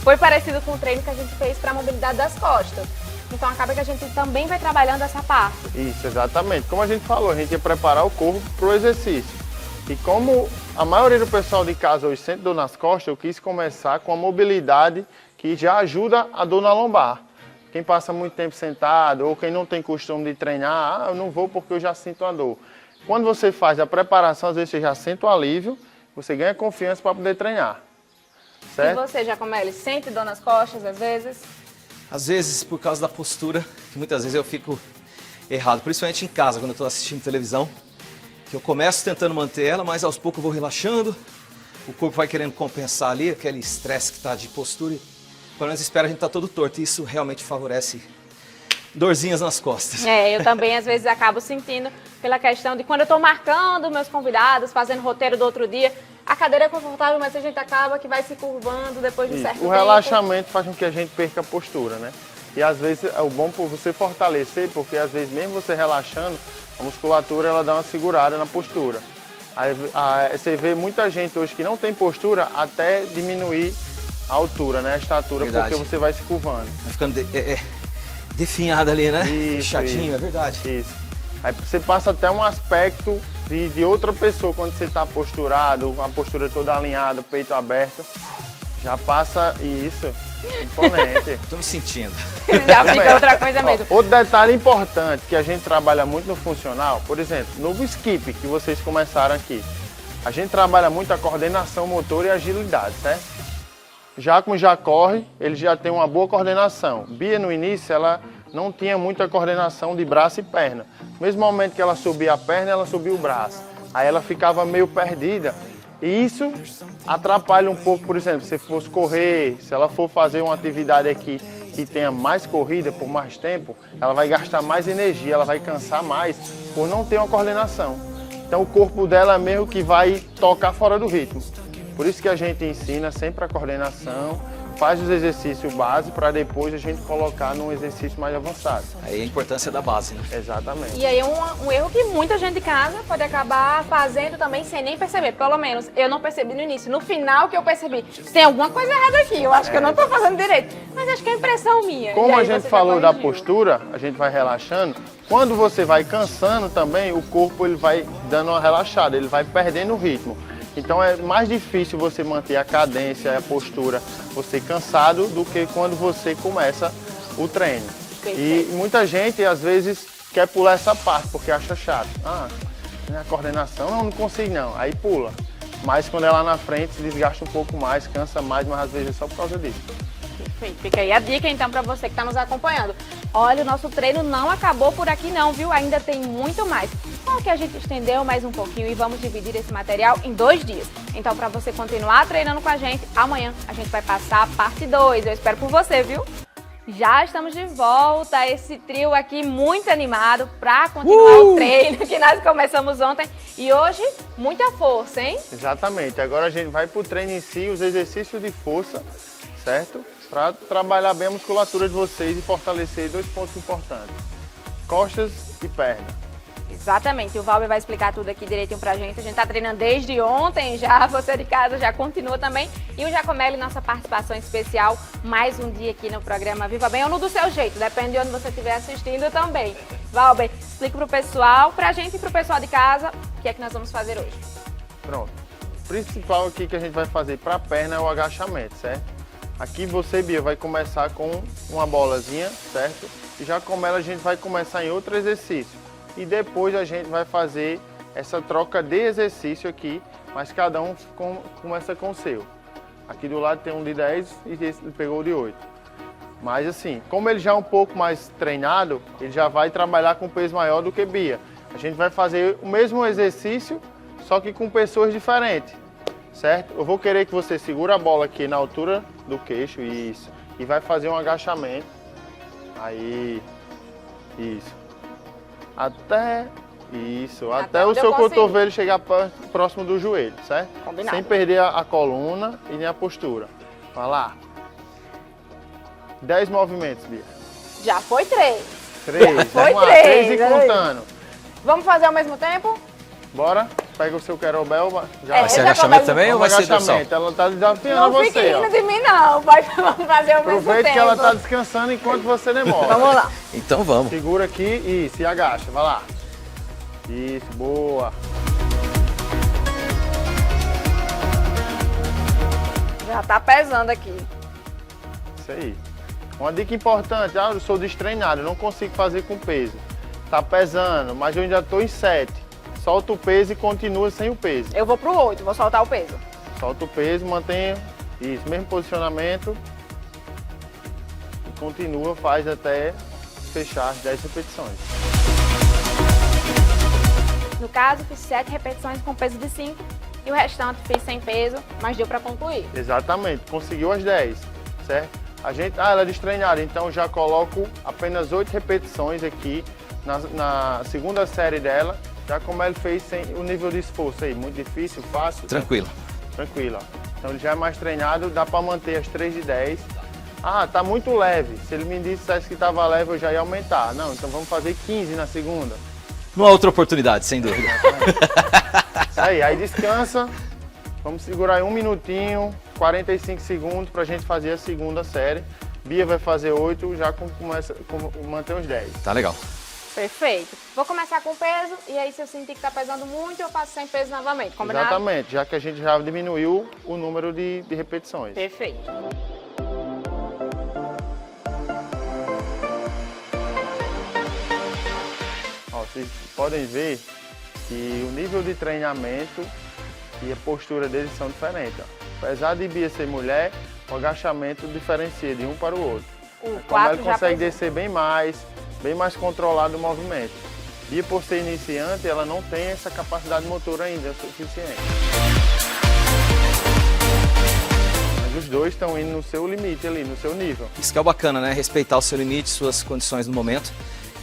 foi parecido com o treino que a gente fez para a mobilidade das costas. Então acaba que a gente também vai trabalhando essa parte. Isso, exatamente. Como a gente falou, a gente ia preparar o corpo para o exercício. E como a maioria do pessoal de casa hoje sente dor nas costas, eu quis começar com a mobilidade que já ajuda a dor na lombar. Quem passa muito tempo sentado ou quem não tem costume de treinar, eu não vou porque eu já sinto a dor. Quando você faz a preparação, às vezes você já sente o alívio, você ganha confiança para poder treinar. Certo? E você, Giacomelli, sente dor nas costas às vezes? Às vezes, por causa da postura, que muitas vezes eu fico errado, principalmente em casa, quando eu estou assistindo televisão, que eu começo tentando manter ela, mas aos poucos eu vou relaxando, o corpo vai querendo compensar ali, aquele estresse que está de postura, e pelo menos espera a gente estar todo torto, e isso realmente favorece dorzinhas nas costas. Eu também às vezes acabo sentindo pela questão de quando eu estou marcando meus convidados, fazendo roteiro do outro dia, a cadeira é confortável, mas a gente acaba que vai se curvando depois de um certo tempo. O relaxamento faz com que a gente perca a postura, né? E às vezes é o bom por você fortalecer, porque às vezes mesmo você relaxando, a musculatura ela dá uma segurada na postura. Aí você vê muita gente hoje que não tem postura até diminuir a altura, né? A estatura, Verdade. porque você vai se curvando. Vai ficando definhado ali, né? Isso, Fechadinho, isso. é verdade. Isso. Aí você passa até um aspecto de outra pessoa quando você está posturado, a postura toda alinhada, peito aberto. Já passa isso, imponente. Tô me sentindo. Já fica outra coisa mesmo. Outro detalhe importante que a gente trabalha muito no funcional, por exemplo, no skip que vocês começaram aqui, a gente trabalha muito a coordenação motor e agilidade, certo? Já como já corre, ele já tem uma boa coordenação. Bia no início, ela não tinha muita coordenação de braço e perna. No mesmo momento que ela subia a perna, ela subia o braço. Aí ela ficava meio perdida. E isso atrapalha um pouco, por exemplo, se fosse correr, se ela for fazer uma atividade aqui que tenha mais corrida por mais tempo, ela vai gastar mais energia, ela vai cansar mais por não ter uma coordenação. Então o corpo dela é meio que vai tocar fora do ritmo. Por isso que a gente ensina sempre a coordenação, faz os exercícios básicos para depois a gente colocar num exercício mais avançado. Aí a importância da base, né? Exatamente. E aí é um erro que muita gente de casa pode acabar fazendo também sem nem perceber. Pelo menos eu não percebi no início. No final que eu percebi, tem alguma coisa errada aqui, eu acho que eu não estou fazendo direito. Mas acho que é impressão minha. Como E aí a gente você já falou da corrigiu. postura, a gente vai relaxando. Quando você vai cansando também, o corpo ele vai dando uma relaxada, ele vai perdendo o ritmo. Então é mais difícil você manter a cadência, a postura, você cansado, do que quando você começa o treino. E muita gente às vezes quer pular essa parte porque acha chato. A coordenação, não consigo não, aí pula. Mas quando é lá na frente se desgasta um pouco mais, cansa mais, mas às vezes é só por causa disso. Perfeito. Fica aí a dica então para você que está nos acompanhando. Olha, o nosso treino não acabou por aqui não, viu? Ainda tem muito mais. Só que a gente estendeu mais um pouquinho e vamos dividir esse material em 2 dias. Então, para você continuar treinando com a gente, amanhã a gente vai passar a parte 2. Eu espero por você, viu? Já estamos de volta, esse trio aqui muito animado para continuar o treino que nós começamos ontem. E hoje, muita força, hein? Exatamente. Agora a gente vai para o treino em si, os exercícios de força, certo? Para trabalhar bem a musculatura de vocês e fortalecer 2 pontos importantes: costas e perna. Exatamente, o Valber vai explicar tudo aqui direitinho pra gente. A gente tá treinando desde ontem já, você de casa já continua também. E o Giacomelli, nossa participação especial, mais um dia aqui no programa Viva Bem, ou no do seu jeito, depende de onde você estiver assistindo também. Valber, explica pro pessoal, pra gente e pro pessoal de casa, o que é que nós vamos fazer hoje. Pronto. O principal aqui que a gente vai fazer para a perna é o agachamento, certo? Aqui você, Bia, vai começar com uma bolazinha, certo? E já como ela, a gente vai começar em outro exercício. E depois a gente vai fazer essa troca de exercício aqui, mas cada um começa com o seu. Aqui do lado tem um de 10 e esse pegou o de 8. Mas assim, como ele já é um pouco mais treinado, ele já vai trabalhar com peso maior do que Bia. A gente vai fazer o mesmo exercício, só que com pessoas diferentes, certo? Eu vou querer que você segure a bola aqui na altura do queixo, isso. E vai fazer um agachamento. Aí, isso. Até o seu cotovelo chegar próximo do joelho, certo? Combinado. Sem perder a coluna e nem a postura. Vai lá. 10 movimentos, Bia. Já foi 3. 3. Foi Vamos lá, 3, 3 e contando. Vamos fazer ao mesmo tempo? Bora? Pega o seu kettlebell. Vai ser agachamento também ou vai ser dorsal? agachamento. Ela tá desafiando Não você, fique rindo ó. de mim não, vamos fazer ao mesmo Aproveite tempo. que ela tá descansando enquanto você demora. Vamos lá. Então vamos. Segura aqui, isso, e agacha, vai lá. Isso, boa. Já tá pesando aqui. Isso aí. Uma dica importante, eu sou destreinado, eu não consigo fazer com peso. Tá pesando, mas eu ainda tô em 7. Solta o peso e continua sem o peso. Eu vou pro 8, vou soltar o peso. Solta o peso, mantenha isso, mesmo posicionamento. E continua, faz até fechar as 10 repetições. No caso, fiz 7 repetições com peso de 5 e o restante fiz sem peso, mas deu para concluir. Exatamente, conseguiu as 10, certo? Ela é destreinada, então já coloco apenas 8 repetições aqui na segunda série dela. Já como ele fez sem o nível de esforço aí, muito difícil, fácil. Tranquilo. Tranquilo, ó. Então ele já é mais treinado, dá para manter as 3 de 10. Tá muito leve. Se ele me dissesse que estava leve, eu já ia aumentar. Não, então vamos fazer 15 na segunda. Numa outra oportunidade, sem dúvida. Isso aí descansa. Vamos segurar aí 1 minutinho, 45 segundos para a gente fazer a segunda série. Bia vai fazer 8, já começa a manter os 10. Tá legal. Perfeito. Vou começar com peso e aí se eu sentir que tá pesando muito, eu faço sem peso novamente, combinado? Exatamente, já que a gente já diminuiu o número de repetições. Perfeito. Ó, vocês podem ver que o nível de treinamento e a postura deles são diferentes. Ó. Apesar de Bia ser mulher, o agachamento diferencia de um para o outro. O Como ela 4 já consegue pesou. descer bem mais controlado o movimento. Bia, por ser iniciante, ela não tem essa capacidade motora ainda suficiente. Mas os dois estão indo no seu limite ali, no seu nível. Isso que é o bacana, né? Respeitar o seu limite, suas condições no momento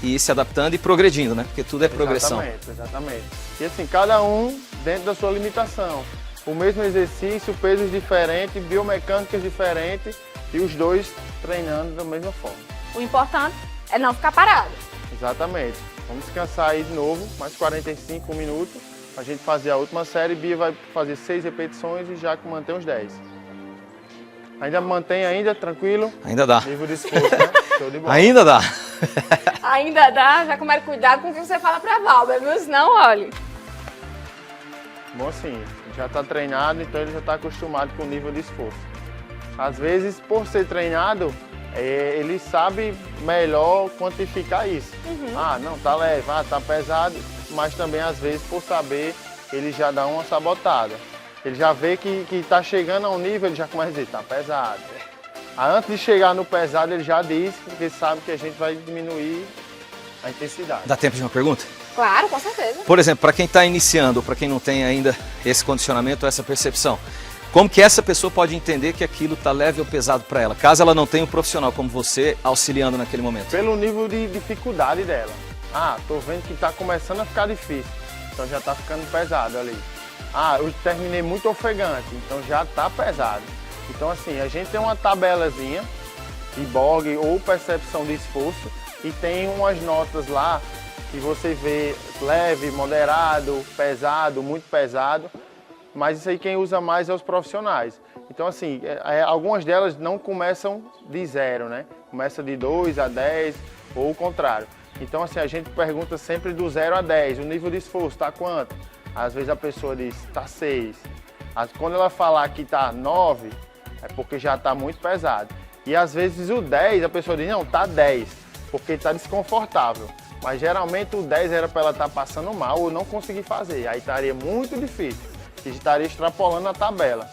e ir se adaptando e progredindo, né? Porque tudo é progressão. Exatamente. E assim, cada um dentro da sua limitação. O mesmo exercício, pesos diferentes, biomecânicas diferentes e os dois treinando da mesma forma. O importante é não ficar parado. Exatamente. Vamos descansar aí de novo, mais 45 minutos. A gente fazer a última série. Bia vai fazer 6 repetições e já mantém os 10. Ainda mantém, tranquilo? Ainda dá. Nível de esforço, né? Show de bola. Ainda dá. Ainda dá, já começa cuidado com o que você fala pra Valber, viu? Senão, olha. Bom, assim, já está treinado, então ele já está acostumado com o nível de esforço. Às vezes, por ser treinado, ele sabe melhor quantificar isso. Não, tá leve, tá pesado, mas também às vezes por saber, ele já dá uma sabotada. Ele já vê que tá chegando a um nível, ele já começa a dizer, tá pesado. Antes de chegar no pesado, ele já diz, porque sabe que a gente vai diminuir a intensidade. Dá tempo de uma pergunta? Claro, com certeza. Por exemplo, para quem está iniciando, ou para quem não tem ainda esse condicionamento, essa percepção, como que essa pessoa pode entender que aquilo está leve ou pesado para ela, caso ela não tenha um profissional como você auxiliando naquele momento? Pelo nível de dificuldade dela. Tô vendo que está começando a ficar difícil, então já está ficando pesado ali. Eu terminei muito ofegante, então já está pesado. Então assim, a gente tem uma tabelazinha de Borg ou percepção de esforço e tem umas notas lá que você vê leve, moderado, pesado, muito pesado, mas isso aí quem usa mais é os profissionais. Então assim, algumas delas não começam de 0, né? Começa de 2 a 10 ou o contrário. Então assim, a gente pergunta sempre do 0 a 10, o nível de esforço está quanto? Às vezes a pessoa diz, está 6. Quando ela falar que está 9, é porque já está muito pesado. E às vezes o 10, a pessoa diz, não, está 10, porque está desconfortável. Mas geralmente o 10 era para ela estar passando mal ou não conseguir fazer. Aí estaria muito difícil, que estaria extrapolando a tabela.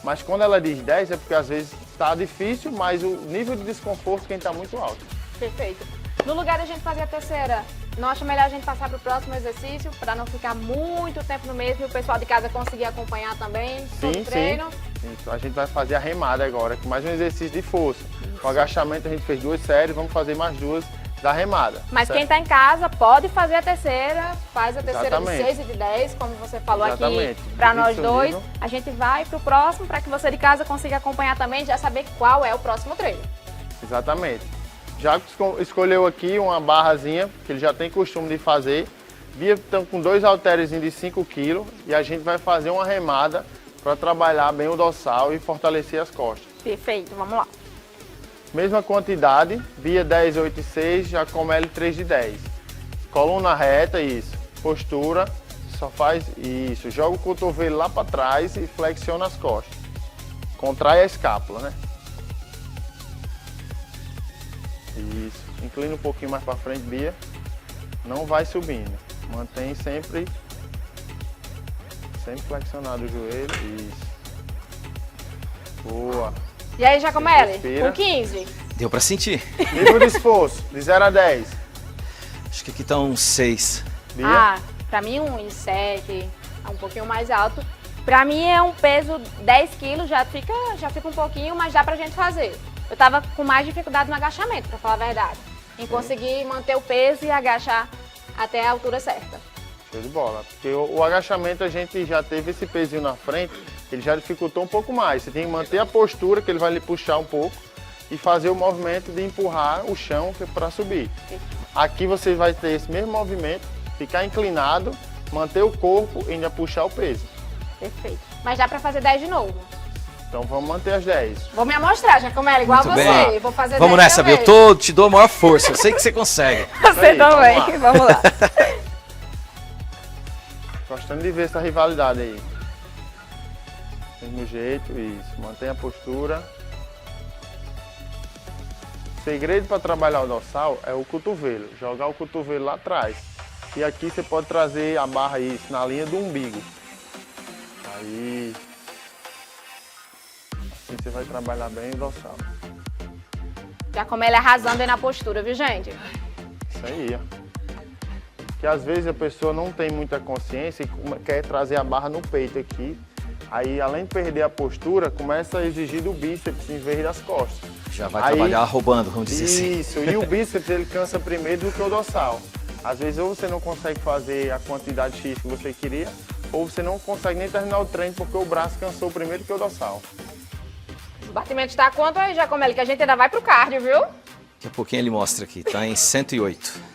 Mas quando ela diz 10 é porque às vezes está difícil, mas o nível de desconforto quem está muito alto. Perfeito. No lugar da gente fazer a terceira, não acha melhor a gente passar para o próximo exercício, para não ficar muito tempo no mesmo e o pessoal de casa conseguir acompanhar também todo o treino? Isso. A gente vai fazer a remada agora, com mais um exercício de força. Com agachamento a gente fez 2 séries, vamos fazer mais 2 da remada. Mas certo? quem está em casa pode fazer a terceira, faz a terceira Exatamente. de 6 e de 10, como você falou Exatamente. aqui para nós Isso dois. mesmo. A gente vai para o próximo, para que você de casa consiga acompanhar também e já saber qual é o próximo treino. Exatamente. Já escolheu aqui uma barrazinha, que ele já tem costume de fazer. Bia estão com 2 halteres de 5 kg e a gente vai fazer uma remada para trabalhar bem o dorsal e fortalecer as costas. Perfeito, vamos lá. Mesma quantidade, Bia 10, 8 e 6, Giacomelli 3 de 10. Coluna reta, isso. Postura, só faz isso. Joga o cotovelo lá para trás e flexiona as costas. Contrai a escápula, né? Isso. Inclina um pouquinho mais para frente, Bia. Não vai subindo. Mantém sempre flexionado o joelho. Isso. Boa. E aí, Giacomelli, Respira. com 15. Deu para sentir. Nível de esforço, de 0 a 10. Acho que aqui tá uns 6. Bia. Pra mim 1,7, é um pouquinho mais alto. Pra mim é um peso 10 quilos, já fica um pouquinho, mas dá pra gente fazer. Eu tava com mais dificuldade no agachamento, pra falar a verdade. Em conseguir manter o peso e agachar até a altura certa. Show de bola. Porque o agachamento a gente já teve esse pezinho na frente, ele já dificultou um pouco mais. Você tem que manter a postura, que ele vai lhe puxar um pouco, e fazer o movimento de empurrar o chão para subir. Aqui você vai ter esse mesmo movimento, ficar inclinado, manter o corpo e ainda puxar o peso. Perfeito. Mas dá pra fazer 10 de novo. Então vamos manter as 10. Vou me amostrar, Giacomelli, igual Muito a você. bem. Vou fazer Vamos 10 nessa, Bia. também. Eu te dou a maior força. Eu sei que você consegue. Você aí, também. vamos Vamos lá. Gostando de ver essa rivalidade aí. Mesmo jeito, isso. Mantém a postura. O segredo para trabalhar o dorsal é o cotovelo. Jogar o cotovelo lá atrás. E aqui você pode trazer a barra isso, na linha do umbigo. Aí. Assim você vai trabalhar bem o dorsal. Giacomelli arrasando aí na postura, viu, gente? Isso aí, ó. Que às vezes a pessoa não tem muita consciência e quer trazer a barra no peito aqui. Aí, além de perder a postura, começa a exigir do bíceps em vez das costas. Já vai Aí, trabalhar roubando, vamos dizer assim. Isso, e o bíceps ele cansa primeiro do que o dorsal. Às vezes ou você não consegue fazer a quantidade X que você queria, ou você não consegue nem terminar o treino porque o braço cansou primeiro que o dorsal. O batimento está quanto aí, Giacomelli? Que a gente ainda vai pro cardio, viu? Daqui a pouquinho ele mostra aqui, tá em 108.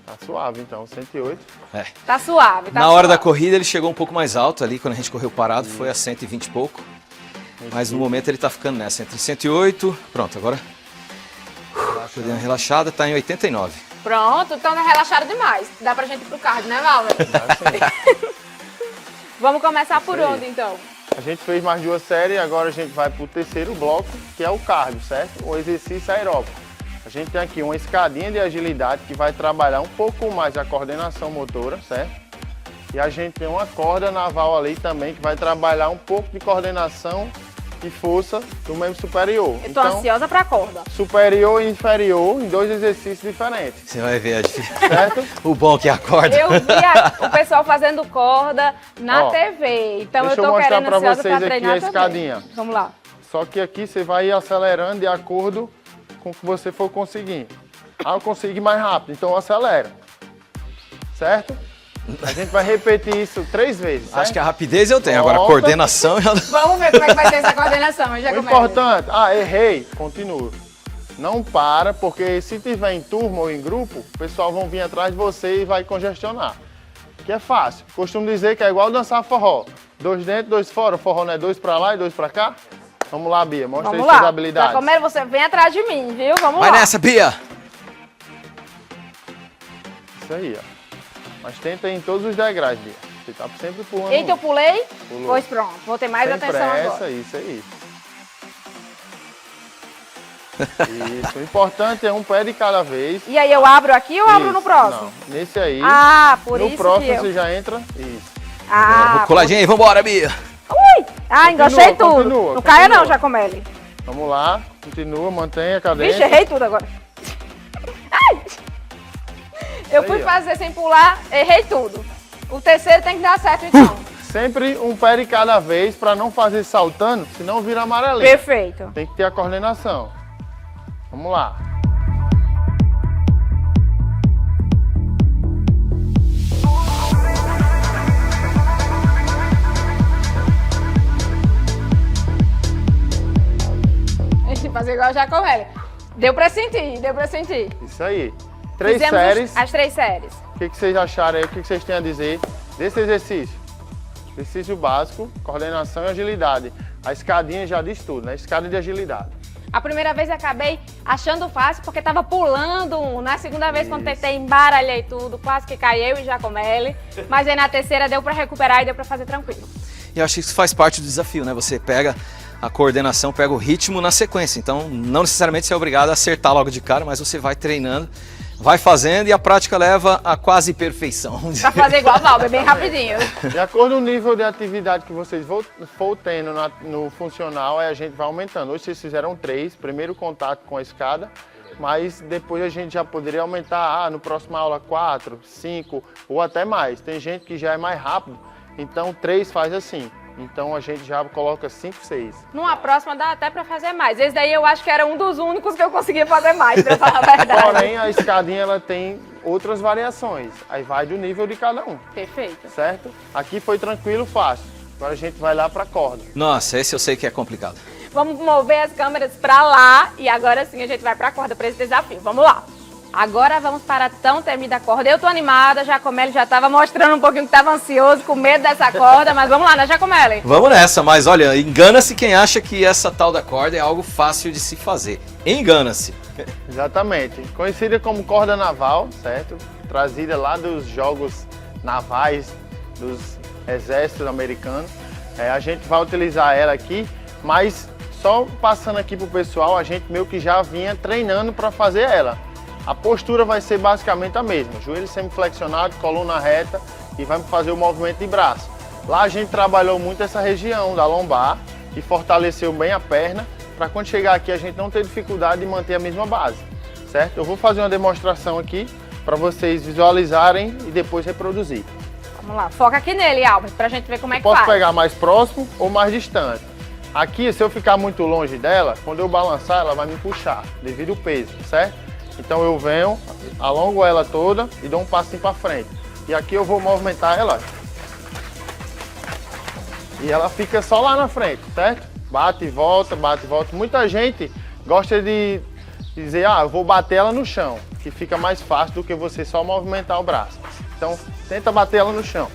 Tá suave então, 108. É. Tá suave, tá Na hora da suave. corrida ele chegou um pouco mais alto ali, quando a gente correu parado, foi a 120 e pouco. Mas no momento ele tá ficando nessa, entre 108, pronto, agora deu uma relaxada, tá em 89. Pronto, então não é relaxado demais. Dá pra gente ir pro cardio, né, Valber? Vamos começar por Isso aí. onde, então? A gente fez mais 2 séries, agora a gente vai pro terceiro bloco, que é o cardio, certo? O exercício aeróbico. A gente tem aqui uma escadinha de agilidade que vai trabalhar um pouco mais a coordenação motora, certo? E a gente tem uma corda naval ali também que vai trabalhar um pouco de coordenação e força do membro superior. Eu tô ansiosa pra corda. Superior e inferior em 2 exercícios diferentes. Você vai ver Certo? o bom que é a corda. Eu vi o pessoal fazendo corda na Ó, TV, então deixa eu eu tô mostrar querendo pra ansiosa vocês pra aqui treinar a escadinha. também. Vamos lá. Só que aqui você vai acelerando de acordo com o que você for conseguindo. Eu consegui mais rápido, então acelera. Certo? A gente vai repetir isso 3 vezes, certo? Acho que a rapidez eu tenho, agora a Volta. coordenação... Vamos ver como é que vai ser essa coordenação. Eu já O começo. importante, errei, continua. Não para, porque se tiver em turma ou em grupo, o pessoal vão vir atrás de você e vai congestionar. Que é fácil. Costumo dizer que é igual dançar forró. 2 dentro, 2 fora. O forró não é 2 pra lá e 2 pra cá? Vamos lá, Bia, mostra aí Vamos suas lá. habilidades. Jacomélio, você vem atrás de mim, viu? Vamos Vai lá. nessa, Bia! Isso aí, ó. Mas tenta ir em todos os degraus, Bia. Você tá sempre pulando. Eita, eu pulei? Pulou. Pois pronto, vou ter mais Sem atenção pressa, agora. isso aí. Isso, o importante é um pé de cada vez. E aí, eu abro aqui ou abro no Isso, próximo? Não, nesse aí. Ah, por no isso próximo que eu... você já entra. Isso. Ah, Coladinha aí, vambora, Bia! ui! Ah, enganchei tudo. Continua, Não caia não, continua. Jacomélio. Vamos lá, continua, mantenha a cadência. Vixe, errei tudo agora. Ai! Eu Aí, fui ó. fazer sem pular, errei tudo. O terceiro tem que dar certo, então. Sempre um pé de cada vez para não fazer saltando, senão vira amarelinho. Perfeito. Tem que ter a coordenação. Vamos lá. Deixa eu fazer igual o Jacomélio. Deu pra sentir, deu pra sentir. Isso aí. 3 Fizemos séries. as 3 séries. O que vocês acharam aí? O que vocês têm a dizer desse exercício? Exercício básico, coordenação e agilidade. A escadinha já diz tudo, né? Escada de agilidade. A primeira vez eu acabei achando fácil porque tava pulando um. Na segunda vez, quando tentei, embaralhei tudo, quase que caí eu e Jacomélio. Mas aí na terceira deu pra recuperar e deu pra fazer tranquilo. E eu acho que isso faz parte do desafio, né? Você pega a coordenação, pega o ritmo na sequência. Então, não necessariamente você é obrigado a acertar logo de cara, mas você vai treinando, vai fazendo e a prática leva a quase perfeição. Pra fazer igual a Valber, bem rapidinho. De acordo com o nível de atividade que vocês for tendo no funcional, aí a gente vai aumentando. Hoje vocês fizeram 3, primeiro contato com a escada, mas depois a gente já poderia aumentar, no próximo aula 4, 5 ou até mais. Tem gente que já é mais rápido, então 3 faz assim. Então a gente já coloca 5, 6. Numa próxima dá até pra fazer mais. Esse daí eu acho que era um dos únicos que eu conseguia fazer mais, pra falar a verdade. Porém, a escadinha ela tem outras variações. Aí vai do nível de cada um, Perfeito. certo? Aqui foi tranquilo, fácil. Agora a gente vai lá pra corda. Nossa, esse eu sei que é complicado. Vamos mover as câmeras pra lá e agora sim a gente vai pra corda, pra esse desafio. Vamos lá. Agora vamos para a tão temida corda. Eu tô animada, Jacomélio já tava mostrando um pouquinho que tava ansioso, com medo dessa corda, mas vamos lá, né, Jacomélio? Vamos nessa, mas olha, engana-se quem acha que essa tal da corda é algo fácil de se fazer. Engana-se. Exatamente. Conhecida como corda naval, certo? Trazida lá dos jogos navais dos exércitos americanos. A gente vai utilizar ela aqui, mas só passando aqui pro pessoal, a gente meio que já vinha treinando para fazer ela. A postura vai ser basicamente a mesma, joelho semiflexionado, coluna reta e vamos fazer o movimento de braço. Lá a gente trabalhou muito essa região da lombar e fortaleceu bem a perna para quando chegar aqui a gente não ter dificuldade de manter a mesma base, certo? Eu vou fazer uma demonstração aqui para vocês visualizarem e depois reproduzir. Vamos lá, foca aqui nele, Albert, pra gente ver como é que Posso faz. pegar mais próximo ou mais distante. Aqui, se eu ficar muito longe dela, quando eu balançar, ela vai me puxar devido ao peso, certo? Então eu venho, alongo ela toda e dou um passinho para frente. E aqui eu vou movimentar ela. E ela fica só lá na frente, certo? Bate e volta, bate e volta. Muita gente gosta de dizer, eu vou bater ela no chão, que fica mais fácil do que você só movimentar o braço. Então, tenta bater ela no chão.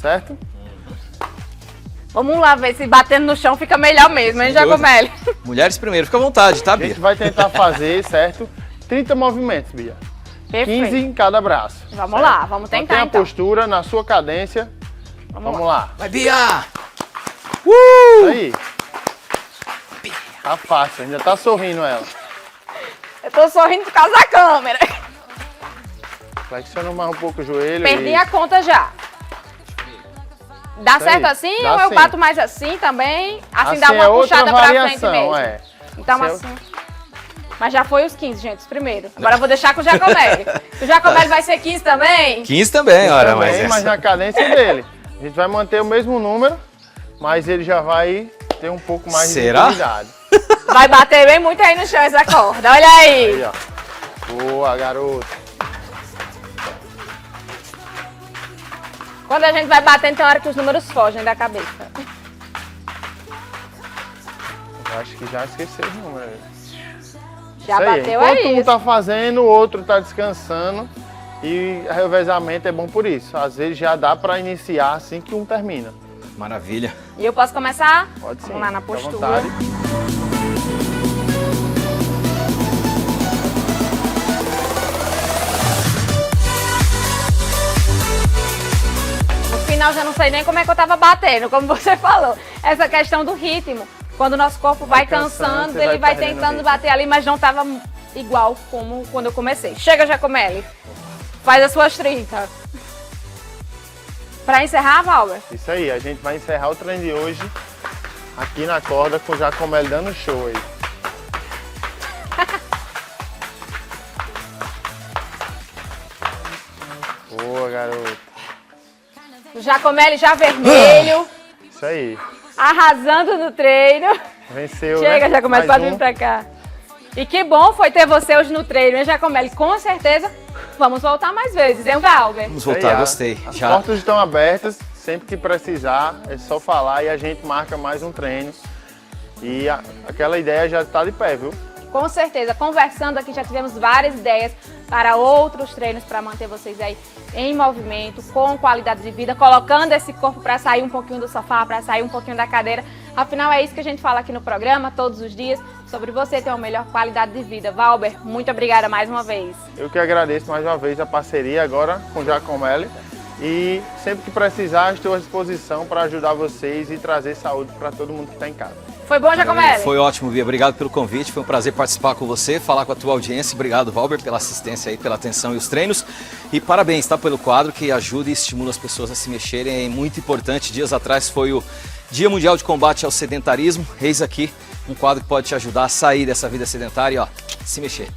Certo? Vamos lá ver se batendo no chão fica melhor mesmo, hein, Jacomélio? Mulheres primeiro, fica à vontade, tá, A Bia? gente vai tentar fazer, certo? 30 movimentos, Bia. Perfeito. 15 em cada braço. Vamos certo? lá, vamos tentar Mantém a então. postura na sua cadência. Vamos lá. Vai, Bia! Isso aí. Tá fácil, ainda tá sorrindo ela. Eu tô sorrindo por causa da câmera. Flexiona mais um pouco o joelho. Perdi e a conta já. Dá Isso certo aí. assim Dá ou eu sim. bato mais assim também? Assim dá Assim uma é outra puxada pra frente variação, mesmo. é. Então Esse é o- assim. Mas já foi os 15, gente, os primeiros. Agora eu vou deixar com o Giacomelli. O Giacomelli vai ser 15 também? 15 também, ora, Também, mas essa- na cadência dele. A gente vai manter o mesmo número, mas ele já vai ter um pouco mais Será? de utilidade. Vai bater bem muito aí no chão essa corda. Olha aí. Aí, ó. Boa, garoto. Quando a gente vai batendo, tem hora que os números fogem da cabeça. Eu acho que já esqueceu os números. Já Isso aí. bateu Enquanto aí. um tá fazendo, o outro tá descansando. E o revezamento é bom por isso. Às vezes já dá para iniciar assim que um termina. Maravilha. E eu posso começar? Pode sim. Vamos lá na fica à postura. vontade. No final já não sei nem como é que eu tava batendo, como você falou. Essa questão do ritmo. Quando o nosso corpo vai cansando, cansando, você ele vai vai perdendo o tentando ritmo. bater ali, mas não tava igual como quando eu comecei. Chega, Giacomelli. Faz as suas 30. Pra encerrar, Valber? Isso aí, a gente vai encerrar o treino de hoje aqui na corda com o Giacomelli dando show aí. Boa, garoto. O Giacomelli já vermelho, Isso aí. arrasando no treino. Venceu, Chega, né? Giacomelli, Mais pode um. vir pra cá. E que bom foi ter você hoje no treino, hein, Giacomelli? Com certeza vamos voltar mais vezes, hein, Valber? Vamos Isso aí, voltar, gostei. As Já. portas estão abertas, sempre que precisar, é só falar e a gente marca mais um treino. E aquela ideia já está de pé, viu? Com certeza, conversando aqui já tivemos várias ideias para outros treinos para manter vocês aí em movimento, com qualidade de vida, colocando esse corpo para sair um pouquinho do sofá, para sair um pouquinho da cadeira. Afinal, é isso que a gente fala aqui no programa, todos os dias, sobre você ter uma melhor qualidade de vida. Valber, muito obrigada mais uma vez. Eu que agradeço mais uma vez a parceria agora com o Giacomelli. E sempre que precisar, estou à disposição para ajudar vocês e trazer saúde para todo mundo que está em casa. Foi bom, Giacomelli? Foi ótimo, Bia. Obrigado pelo convite. Foi um prazer participar com você, falar com a tua audiência. Obrigado, Valber, pela assistência aí, pela atenção e os treinos. E parabéns, tá, pelo quadro que ajuda e estimula as pessoas a se mexerem. É muito importante. Dias atrás foi o Dia Mundial de Combate ao Sedentarismo. Eis aqui um quadro que pode te ajudar a sair dessa vida sedentária e, ó, se mexer.